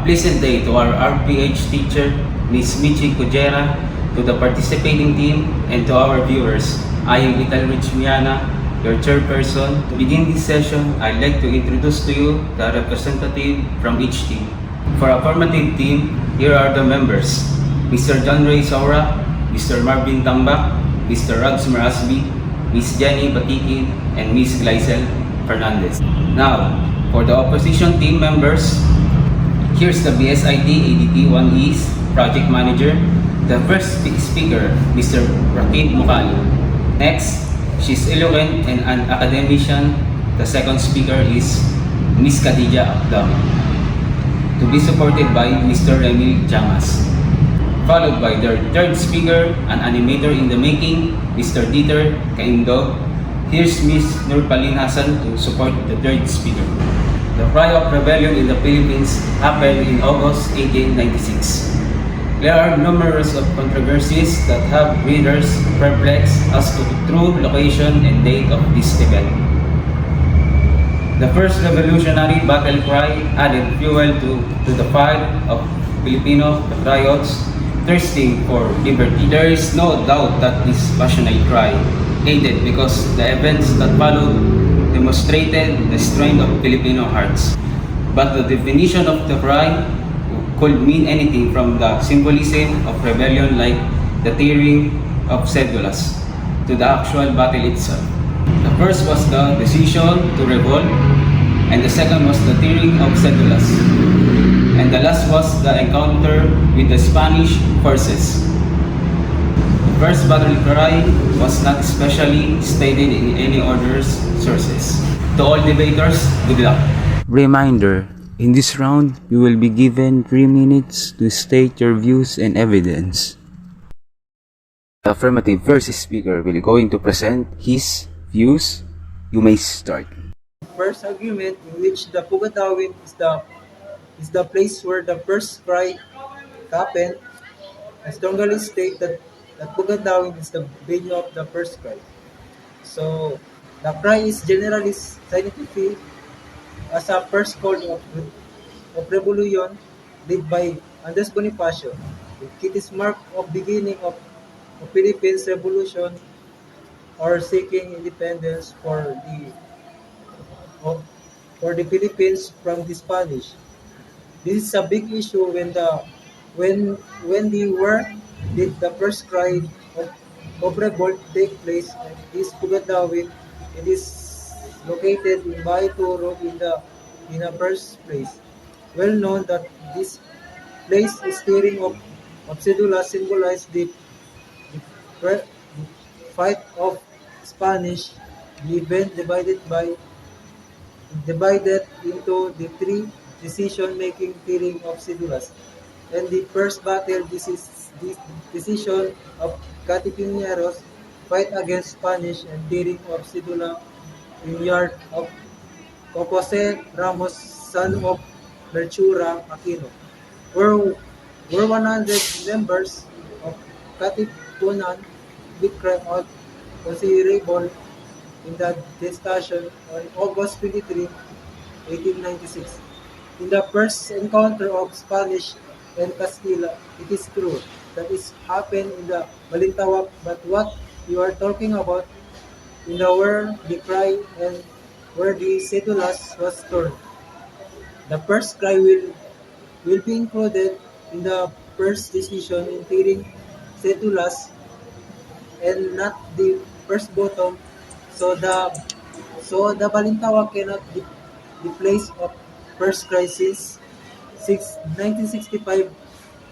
pleasant day to our RPH teacher, Ms. Mitzi Cudiera, to the participating team, and to our viewers. I am Untitled Chapter, your chairperson. To begin this session, I'd like to introduce to you the representative from each team. For affirmative team, here are the members: Mr. John Ray Saura, Mr. Marvin Tambac, Mr. Ragsmer Asbi, Ms. Jenny Batikin, and Ms. Glycel Fernandez. Now, for the opposition team members, here's the BSIT-ADT 1E's project manager, the first speaker, Mr. Rakib Mukali. Next, she's eloquent and an academician. The second speaker is Ms. Khadija Abdam, to be supported by Mr. Emil Changas. Followed by their third speaker, an animator in the making, Mr. Dieter Kaindo. Here's Ms. Nurpalin Hassan to support the third speaker. The cry of rebellion in the Philippines happened in August 1896. There are numerous of controversies that have readers perplexed as to the true location and date of this event. The first revolutionary battle cry added fuel to the fire of Filipino patriots thirsting for liberty. There is no doubt that this passionate cry aided because the events that followed demonstrated the strength of Filipino hearts. But the definition of the cry could mean anything from the symbolism of rebellion like the tearing of cedulas to the actual battle itself. The first was the decision to revolt, and the second was the tearing of cedulas, and the last was the encounter with the Spanish forces. The first battle cry was not specially stated in any order's sources. To all debaters, good luck. Reminder, in this round, you will be given 3 minutes to state your views and evidence. The affirmative first speaker will going to present his views. You may start. First argument, in which the Pugad is the place where the first cry happened. I strongly state that Pugad is the venue of the first cry. So the cry is generally scientific as a first call of revolution led by Andres Bonifacio. It is mark of beginning of Philippines revolution or seeking independence for the Philippines from the Spanish. This is a big issue when the war did the first cry of revolt take place. This Pugadawin, it is located in Baito Road in the first place. Well known that this place is tearing of cedula symbolize the fight of Spanish. The event divided into the three decision-making tearing of cedulas. And the first battle, this is the decision of Katipineros fight against Spanish and tearing of cedula in yard of Jose Ramos, son of Merchura Aquino. Were 100 members of Katipunan declared out considerable in the discussion on August 23, 1896. In the first encounter of Spanish and Castilla, it is true that it happened in the Balintawak, but what you are talking about in the where the cry and where the cedulas was torn. The first cry will be included in the first decision in tearing cedulas and not the first bottom. So the Balintawak cannot be the place of first crisis 1965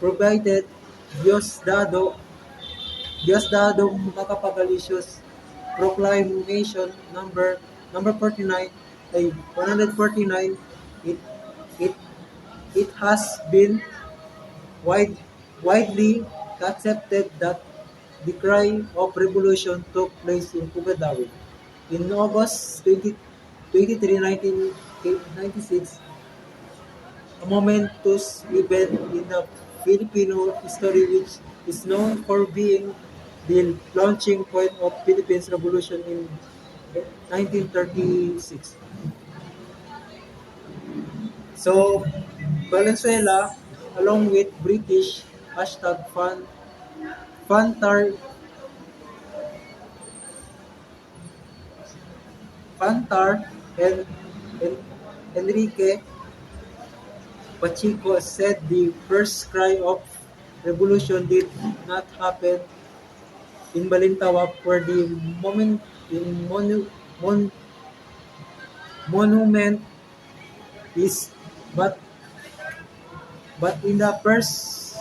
provided Diosdado Macapagalicious Proclamation number 49 ay 149. It has been widely accepted that the cry of revolution took place in Pugadawi. In August 23, 1996, a momentous event in the Filipino history which is known for being the launching point of Philippines Revolution in 1936. So, Valenzuela, along with British hashtag Fantar, Fantar and Enrique Pacheco said the first cry of revolution did not happen in Balintawak where the moment in monument is, but in the first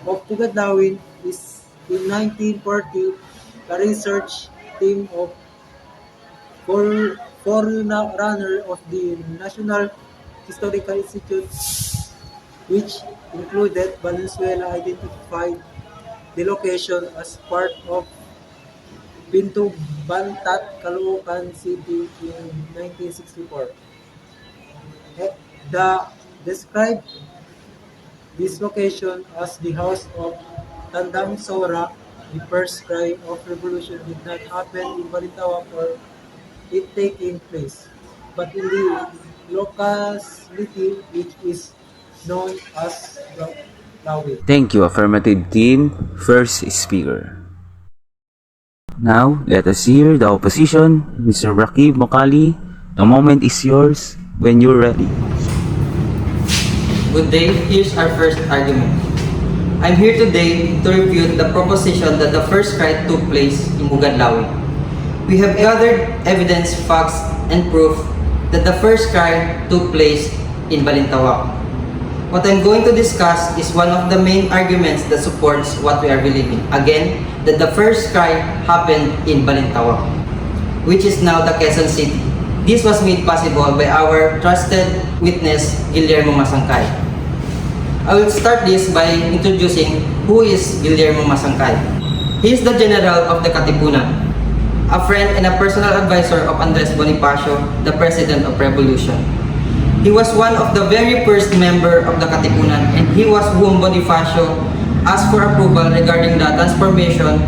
of Pugad Lawin is in 1940. The research team of forerunner of the National Historical Institute, which included Valenzuela, identified the location as part of Pinto Bantat, Caloocan City in 1964. The described this location as the house of Tandang Sora. The first cry of revolution did not happen in Balintawak or it taking place, but in the locality which is known as Lawin. Thank you, affirmative team. First speaker. Now, let us hear the opposition. Mr. Rakib Mokali, the moment is yours when you're ready. Good day, here's our first argument. I'm here today to refute the proposition that the first cry took place in Pugad Lawin. We have gathered evidence, facts, and proof that the first cry took place in Balintawak. What I'm going to discuss is one of the main arguments that supports what we are believing. Again, that the first cry happened in Balintawak, which is now the Quezon City. This was made possible by our trusted witness, Guillermo Masangkay. I will start this by introducing who is Guillermo Masangkay. He is the general of the Katipunan, a friend and a personal advisor of Andres Bonifacio, the president of Revolution. He was one of the very first member of the Katipunan, and he was whom Bonifacio asked for approval regarding the transformation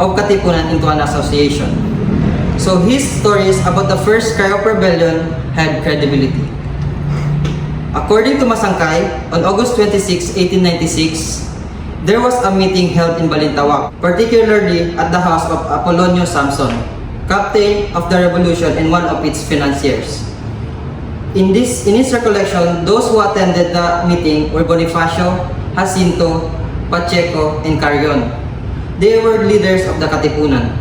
of Katipunan into an association. So his stories about the first cry of rebellion had credibility. According to Masangkay, on August 26, 1896, there was a meeting held in Balintawak, particularly at the house of Apolonio Samson, captain of the revolution and one of its financiers. In his recollection, those who attended the meeting were Bonifacio, Jacinto, Pacheco, and Carrion. They were leaders of the Katipunan.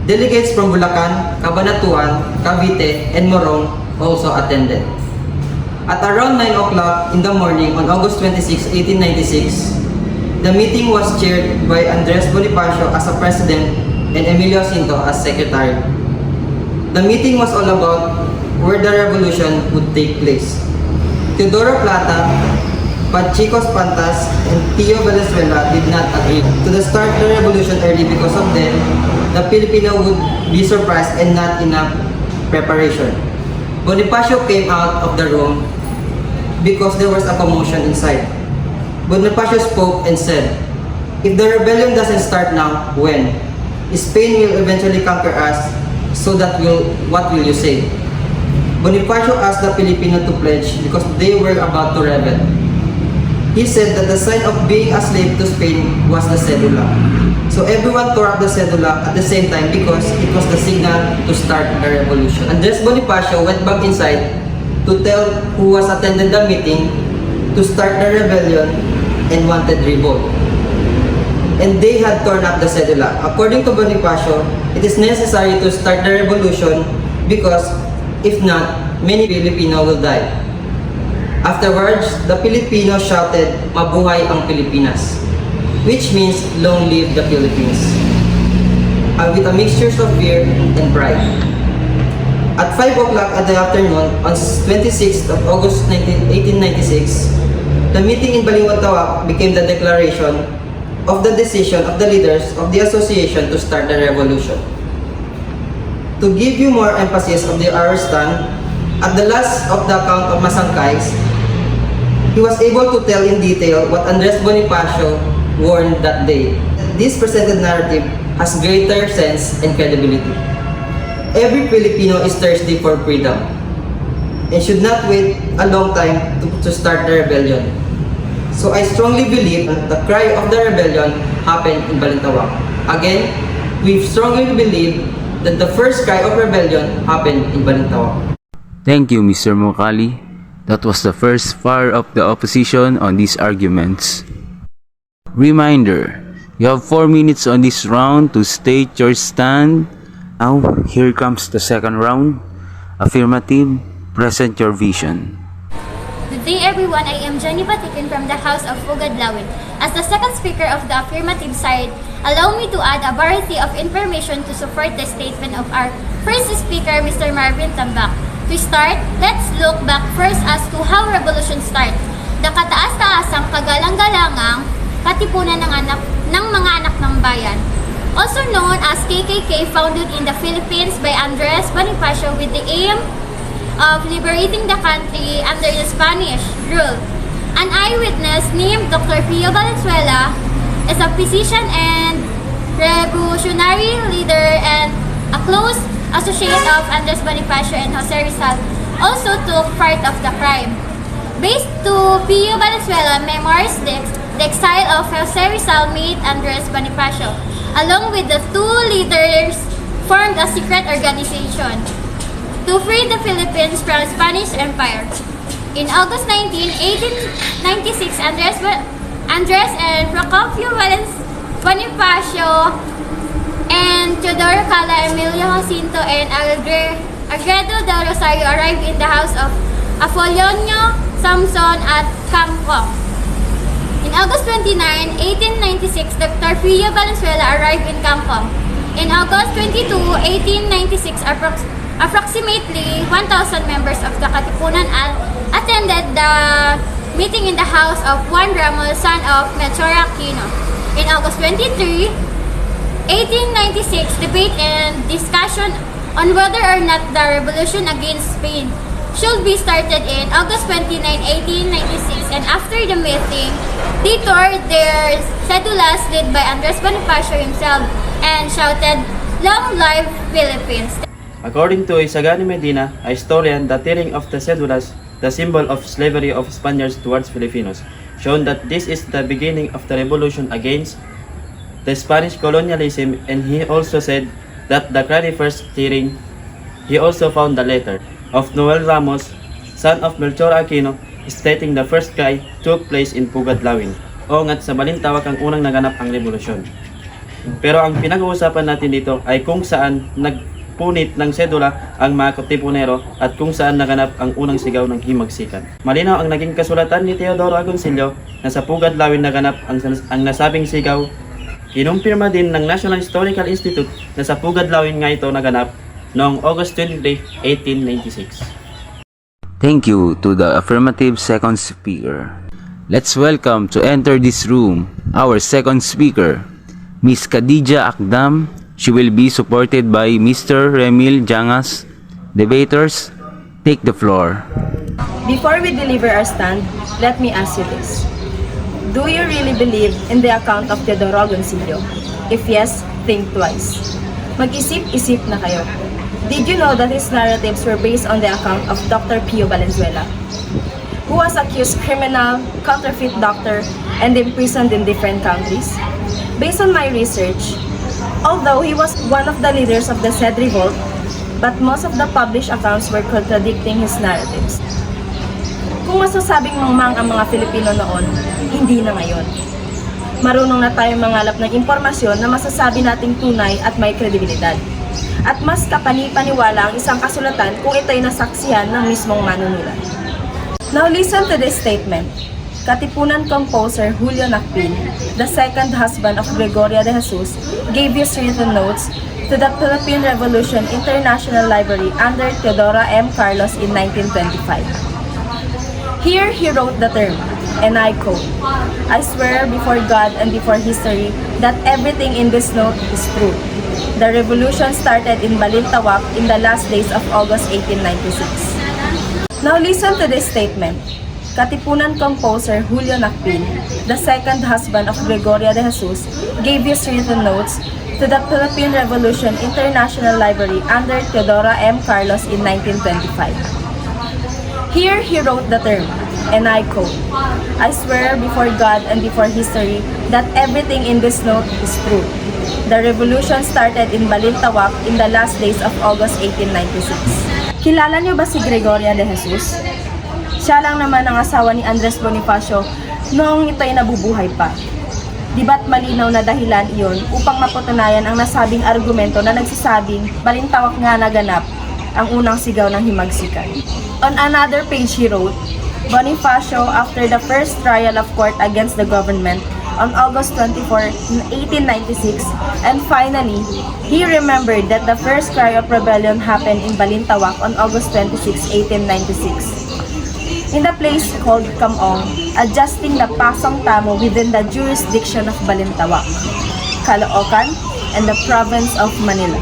Delegates from Bulacan, Cabanatuan, Cavite, and Morong also attended. At around 9 o'clock in the morning on August 26, 1896, the meeting was chaired by Andres Bonifacio as a president and Emilio Jacinto as secretary. The meeting was all about where the revolution would take place. Teodoro Plata, Pacheco Pantas, and Tio Valenzuela did not agree to start the revolution early because of them, the Filipino would be surprised and not enough preparation. Bonifacio came out of the room because there was a commotion inside. Bonifacio spoke and said, "If the rebellion doesn't start now, when? Spain will eventually conquer us, so what will you say?" Bonifacio asked the Filipino to pledge because they were about to rebel. He said that the sign of being a slave to Spain was the cedula. So everyone tore up the cedula at the same time because it was the signal to start the revolution. Andres Bonifacio went back inside to tell who was attended the meeting to start the rebellion and wanted revolt. And they had torn up the cedula. According to Bonifacio, it is necessary to start the revolution because if not, many Filipino will die. Afterwards, the Filipinos shouted, "Mabuhay ang Pilipinas," which means long live the Philippines, with a mixture of fear and pride. At 5 o'clock at the afternoon, on 26th of August 1896, the meeting in Balintawak became the declaration of the decision of the leaders of the association to start the revolution. To give you more emphasis of our stand, at the last of the account of Masangkay, he was able to tell in detail what Andres Bonifacio warned that day. This presented narrative has greater sense and credibility. Every Filipino is thirsty for freedom and should not wait a long time to start the rebellion. So I strongly believe that the cry of the rebellion happened in Balintawak. Again, we strongly believe that the first cry of rebellion happened in Balintawak. Thank you, Mr. Mokali. That was the first fire of the opposition on these arguments. Reminder, you have 4 minutes on this round to state your stand. Now, here comes the second round. Affirmative, present your vision. Good day everyone, I am Jenny Patikin from the House of Pugad, Lawin. As the second speaker of the affirmative side, allow me to add a variety of information to support the statement of our first speaker, Mr. Marvin Tambac. To start, let's look back first as to how revolution started. The kataas-taasang kagalang-galangang katipunan ng mga anak ng bayan, also known as KKK, founded in the Philippines by Andres Bonifacio with the aim of liberating the country under the Spanish rule. An eyewitness named Dr. Pio Valenzuela is a physician and revolutionary leader and a close associate of Andres Bonifacio and Jose Rizal, also took part of the crime. Based to Pio Valenzuela memoirs, the exile of Jose Rizal made Andres Bonifacio, along with the two leaders, formed a secret organization to free the Philippines from Spanish Empire. In August 19, 1896, Andres and Procopio Bonifacio and Teodoro Cala, Emilio Jacinto, and Agredo del Rosario arrived in the house of Apolionio Samson at Campo. In August 29, 1896, Dr. Pio Valenzuela arrived in Campo. In August 22, 1896, approximately 1,000 members of the Katipunan attended the meeting in the house of Juan Ramos, son of Melchor Aquino. In August 23, 1896, debate and discussion on whether or not the revolution against Spain should be started in August 29, 1896, and after the meeting, they tore their cedulas led by Andres Bonifacio himself and shouted, "Long live Philippines!" According to Isagani Medina, a historian, the tearing of the cedulas, the symbol of slavery of Spaniards towards Filipinos, shown that this is the beginning of the revolution against the Spanish colonialism, and he also said that the very first tearing, he also found the letter of Noel Ramos, son of Melchor Aquino, stating the first cry took place in Pugad, Lawin. O nga't sa Balintawak ang unang naganap ang revolusyon. Pero ang pinag-uusapan natin dito ay kung saan nagpunit ng sedula ang mga Katipunero at kung saan naganap ang unang sigaw ng himagsikan. Malinaw ang naging kasulatan ni Teodoro Agoncillo na sa Pugad, Lawin naganap ang nasabing sigaw. Kinumpirma din ng National Historical Institute na sa Pugad, Lawin nga ito naganap noong August 23, 1896. Thank you to the affirmative second speaker. Let's welcome to enter this room our second speaker, Miss Khadija Akdam. She will be supported by Mr. Remil Jangas. Debaters, take the floor. Before we deliver our stand, let me ask you this. Do you really believe in the account of Teodoro Agoncillo? If yes, think twice. Mag-isip-isip na kayo. Did you know that his narratives were based on the account of Dr. Pio Valenzuela, who was accused criminal, counterfeit doctor, and imprisoned in different countries? Based on my research, although he was one of the leaders of the said revolt, but most of the published accounts were contradicting his narratives. Kung masasabing mangmang ang mga Filipino noon, hindi na ngayon. Marunong na tayong mangalap ng impormasyon na masasabi nating tunay at may kredibilidad. At mas kapani-paniwala ang isang kasulatan kung ito'y nasaksihan ng mismong manunulat. Now listen to this statement. Katipunan composer Julio Nakpil, the second husband of Gregoria de Jesus, gave his written notes to the Philippine Revolution International Library under Teodoro M. Carlos in 1925. Here he wrote the term, and I quote, "I swear before God and before history that everything in this note is true. The revolution started in Balintawak in the last days of August 1896. Now listen to this statement. Katipunan composer Julio Nakpil, the second husband of Gregoria de Jesus, gave his written notes to the Philippine Revolution International Library under Teodoro M. Carlos in 1925. Here he wrote the term, and I quote, "I swear before God and before history that everything in this note is true. The revolution started in Balintawak in the last days of August 1896. Kilala niyo ba si Gregoria de Jesus? Siya lang naman ang asawa ni Andres Bonifacio noong ito'y nabubuhay pa. Di ba't malinaw na dahilan iyon upang mapatunayan ang nasabing argumento na nagsasabing Balintawak nga naganap ang unang sigaw ng himagsikan." On another page he wrote, "Bonifacio, after the first trial of court against the government on August 24, 1896, and finally, he remembered that the first cry of rebellion happened in Balintawak on August 26, 1896. In the place called Kamong, adjusting the Pasong Tamo within the jurisdiction of Balintawak, Caloocan, and the province of Manila.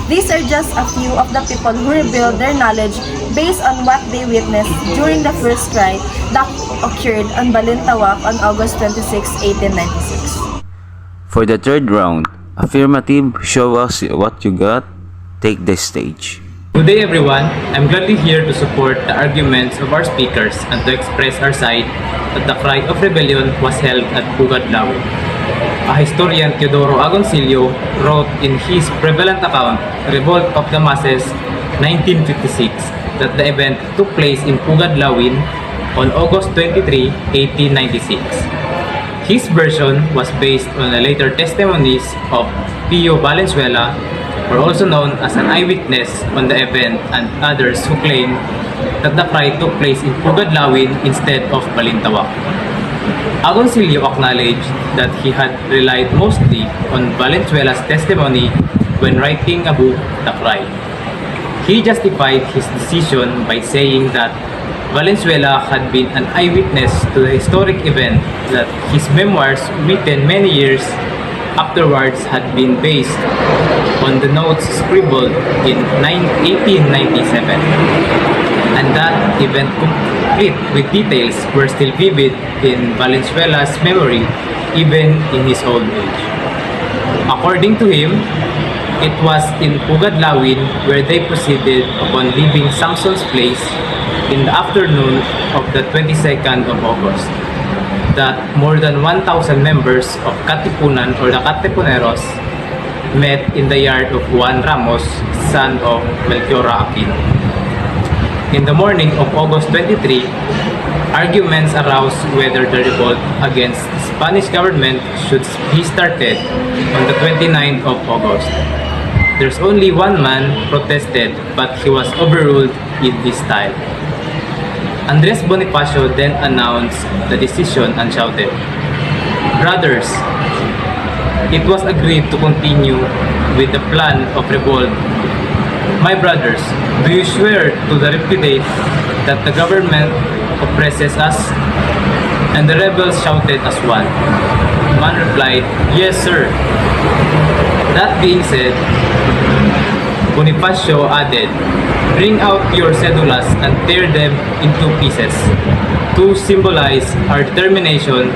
These are just a few of the people who revealed their knowledge based on what they witnessed during the first cry that occurred on Balintawak on August 26, 1896. For the third round, affirmative, show us what you got. Take the stage. Good day everyone, I'm gladly here to support the arguments of our speakers and to express our side that the cry of rebellion was held at Pugad, Lawin. A historian, Teodoro Agoncillo, wrote in his prevalent account, Revolt of the Masses, 1956, that the event took place in Pugad, Lawin on August 23, 1896. His version was based on the later testimonies of Pio Valenzuela, were also known as an eyewitness on the event, and others who claim that the cry took place in Pugad, Lawin instead of Balintawak. Agoncillo acknowledged that he had relied mostly on Valenzuela's testimony when writing a book, The Cry. He justified his decision by saying that Valenzuela had been an eyewitness to the historic event, that his memoirs written many years afterwards had been based on the notes scribbled in 1897, and that event complete with details were still vivid in Valenzuela's memory even in his old age. According to him, it was in Pugad, Lawin where they proceeded upon leaving Samson's place in the afternoon of the 22nd of August, that more than 1,000 members of Katipunan or the Katipuneros met in the yard of Juan Ramos, son of Melchiora Aquino. In the morning of August 23, arguments arose whether the revolt against the Spanish government should be started on the 29th of August. There's only one man protested, but he was overruled in this style. Andres Bonifacio then announced the decision and shouted, "Brothers, it was agreed to continue with the plan of revolt. My brothers, do you swear to the repudiate that the government oppresses us?" And the rebels shouted as one. Man replied, "Yes, sir." That being said, Bonifacio added, "Bring out your cedulas and tear them in two pieces to symbolize our determination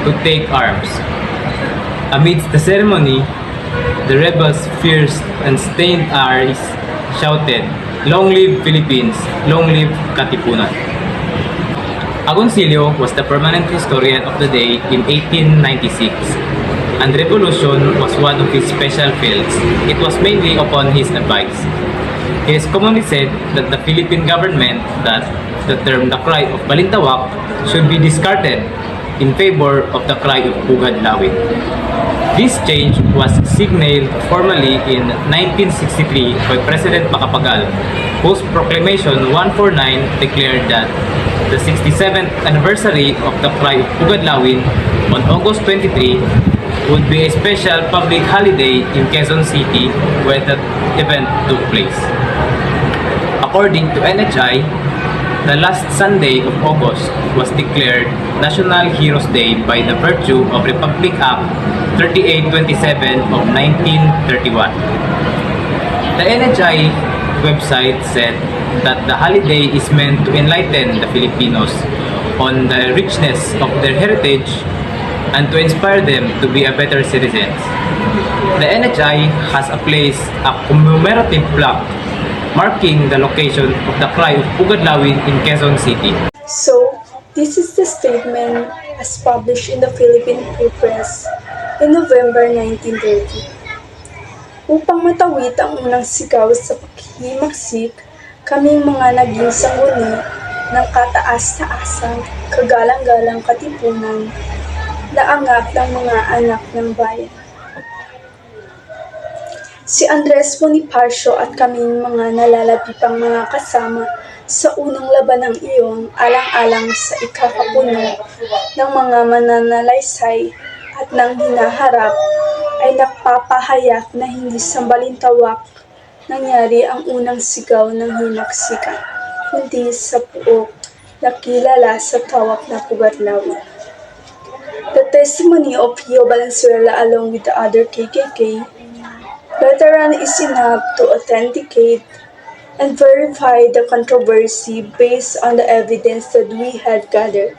to take arms." Amidst the ceremony, the rebels' fierce and stained eyes shouted, "Long live Philippines! Long live Katipunan!" Agoncillo was the permanent historian of the day in 1896, and revolution was one of his special fields. It was mainly upon his advice. It is commonly said that the Philippine government that the term "the cry of Balintawak" should be discarded in favor of the cry of Pugad, Lawin. This change was signaled formally in 1963 by President Macapagal, whose Proclamation 149 declared that the 67th anniversary of the cry of Pugad, Lawin on August 23 would be a special public holiday in Quezon City where the event took place. According to NHI, the last Sunday of August was declared National Heroes Day by the virtue of Republic Act 3827 of 1931. The NHI website said that the holiday is meant to enlighten the Filipinos on the richness of their heritage and to inspire them to be a better citizens. The NHI has placed a commemorative plaque marking the location of the cry of Pugad, Lawin in Quezon City. So, This is the statement as published in the Philippine Free Press in November 1930. Upang matawid ang unang sigaw sa paghihimagsik, kaming mga naging sangguni ng kataas-taasang, kagalang-galang katipunan na angak ng mga anak ng bayan. Si Andres Bonifacio at kaming mga nalalabipang mga kasama sa unang labanang iyon alang-alang sa ikakapuno ng mga mananalaysay at nang hinaharap ay nagpapahayak na hindi sa Balintawak nangyari ang unang sigaw ng himagsikan, kundi sa Puok na kilala sa tawag na Pugad Lawin. The testimony of Pio Valenzuela along with the other KKK veteran is enough to authenticate and verify the controversy based on the evidence that we had gathered.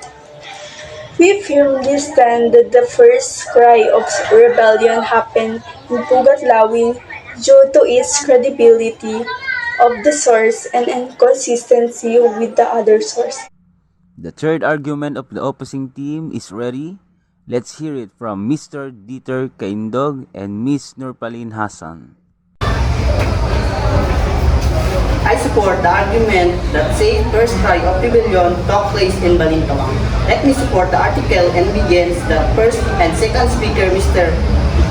We firmly stand that the first cry of rebellion happened in Pugad Lawin due to its credibility of the source and inconsistency with the other source. The third argument of the opposing team is ready. Let's hear it from Mr. Dieter Kaindog and Ms. Nurpalin Hassan. I support the argument that said first cry of rebellion took place in Balintawak. Let me support the article and begins the first and second speaker, Mr.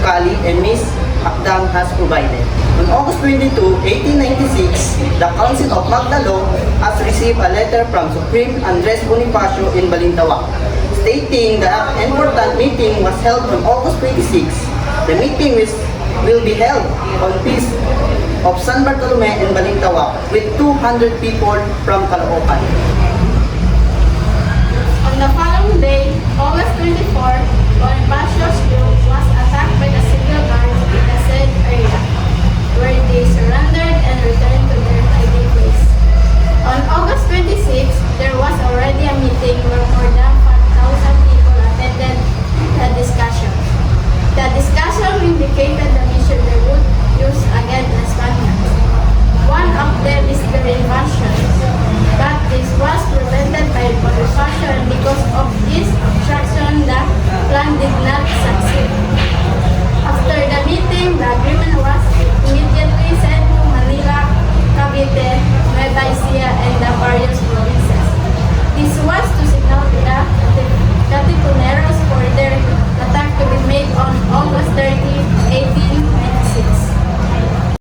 Kali and Ms. Akdam has provided. On August 22, 1896, the Council of Magdalo has received a letter from Supreme Andres Bonifacio in Balintawak, stating that an important meeting was held on August 26. The meeting will be held on Feast of San Bartolome in Balintawak with 200 people from Caloocan.